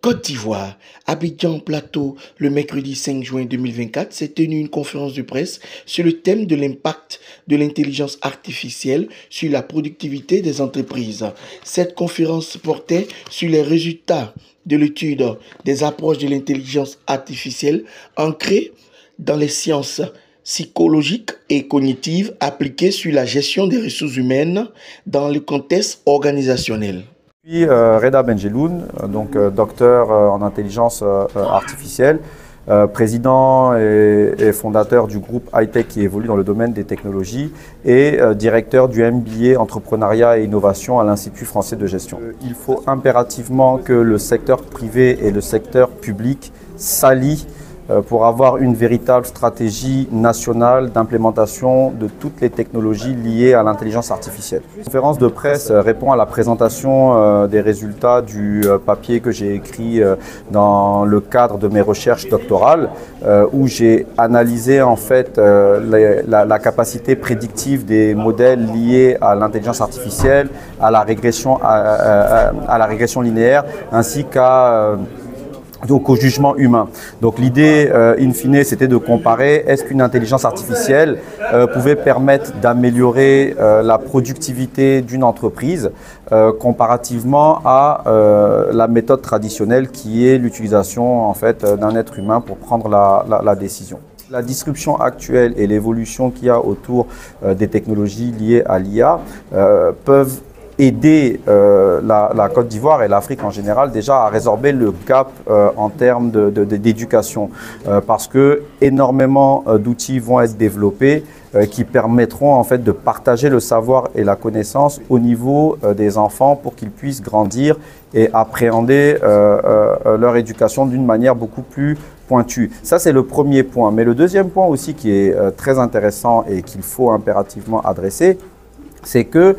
Côte d'Ivoire, Abidjan Plateau, le mercredi 5 juin 2024, s'est tenue une conférence de presse sur le thème de l'impact de l'intelligence artificielle sur la productivité des entreprises. Cette conférence portait sur les résultats de l'étude des approches de l'intelligence artificielle ancrées dans les sciences psychologiques et cognitives appliquées sur la gestion des ressources humaines dans le contexte organisationnel. Je suis Reda Benjeloun, docteur en intelligence artificielle, président et fondateur du groupe Hightech qui évolue dans le domaine des technologies et directeur du MBA Entrepreneuriat et Innovation à l'Institut français de gestion. Il faut impérativement que le secteur privé et le secteur public s'allient pour avoir une véritable stratégie nationale d'implémentation de toutes les technologies liées à l'intelligence artificielle. La conférence de presse répond à la présentation des résultats du papier que j'ai écrit dans le cadre de mes recherches doctorales où j'ai analysé en fait la capacité prédictive des modèles liés à l'intelligence artificielle, à la régression linéaire ainsi qu'au jugement humain. Donc l'idée, in fine, c'était de comparer est-ce qu'une intelligence artificielle pouvait permettre d'améliorer la productivité d'une entreprise comparativement à la méthode traditionnelle qui est l'utilisation en fait d'un être humain pour prendre la décision. La disruption actuelle et l'évolution qu'il y a autour des technologies liées à l'IA peuvent aider la Côte d'Ivoire et l'Afrique en général déjà à résorber le gap en termes d'éducation parce que énormément d'outils vont être développés qui permettront en fait de partager le savoir et la connaissance au niveau des enfants pour qu'ils puissent grandir et appréhender leur éducation d'une manière beaucoup plus pointue. Ça, c'est le premier point. Mais le deuxième point aussi qui est très intéressant et qu'il faut impérativement adresser, c'est que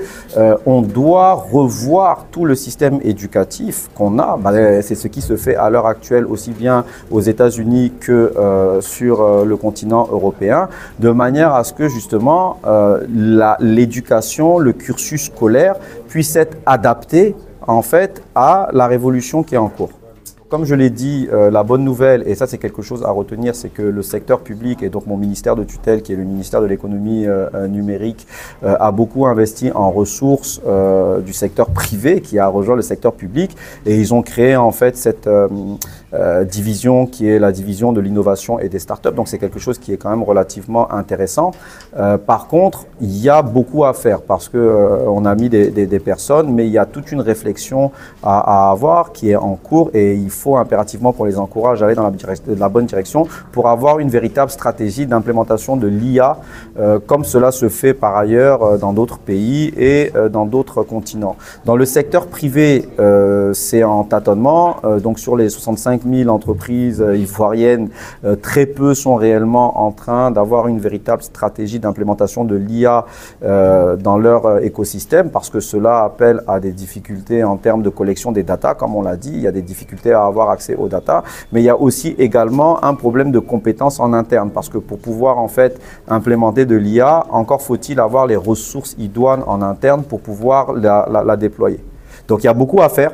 on doit revoir tout le système éducatif qu'on a. C'est ce qui se fait à l'heure actuelle aussi bien aux États-Unis que sur le continent européen, de manière à ce que justement l'éducation, le cursus scolaire puisse être adapté en fait à la révolution qui est en cours. Comme je l'ai dit, la bonne nouvelle, et ça c'est quelque chose à retenir, c'est que le secteur public et donc mon ministère de tutelle, qui est le ministère de l'économie numérique, a beaucoup investi en ressources du secteur privé qui a rejoint le secteur public et ils ont créé en fait cette division qui est la division de l'innovation et des startups. Donc c'est quelque chose qui est quand même relativement intéressant. Par contre, il y a beaucoup à faire parce que on a mis des personnes, mais il y a toute une réflexion à avoir qui est en cours et il faut impérativement qu'on les encourage à aller dans la bonne direction pour avoir une véritable stratégie d'implémentation de l'IA comme cela se fait par ailleurs dans d'autres pays et dans d'autres continents. Dans le secteur privé, c'est en tâtonnement. Donc sur les 65 000 entreprises ivoiriennes, très peu sont réellement en train d'avoir une véritable stratégie d'implémentation de l'IA dans leur écosystème parce que cela appelle à des difficultés en termes de collection des data, comme on l'a dit. Il y a des difficultés à avoir accès aux data, mais il y a aussi également un problème de compétences en interne parce que pour pouvoir en fait implémenter de l'IA, encore faut-il avoir les ressources idoines en interne pour pouvoir la déployer. Donc il y a beaucoup à faire.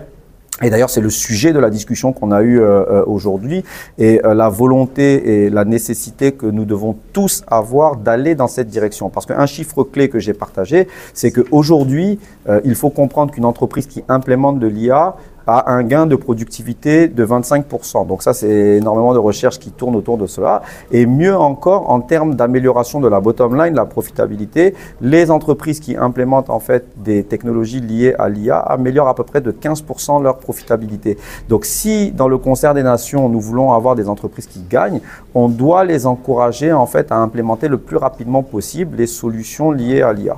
Et d'ailleurs, c'est le sujet de la discussion qu'on a eue aujourd'hui et la volonté et la nécessité que nous devons tous avoir d'aller dans cette direction. Parce qu'un chiffre clé que j'ai partagé, c'est qu'aujourd'hui, il faut comprendre qu'une entreprise qui implémente de l'IA a un gain de productivité de 25%. Donc ça, c'est énormément de recherches qui tournent autour de cela. Et mieux encore, en termes d'amélioration de la bottom line, la profitabilité, les entreprises qui implémentent en fait des technologies liées à l'IA améliorent à peu près de 15% leur profitabilité. Donc si dans le concert des nations, nous voulons avoir des entreprises qui gagnent, on doit les encourager en fait à implémenter le plus rapidement possible les solutions liées à l'IA.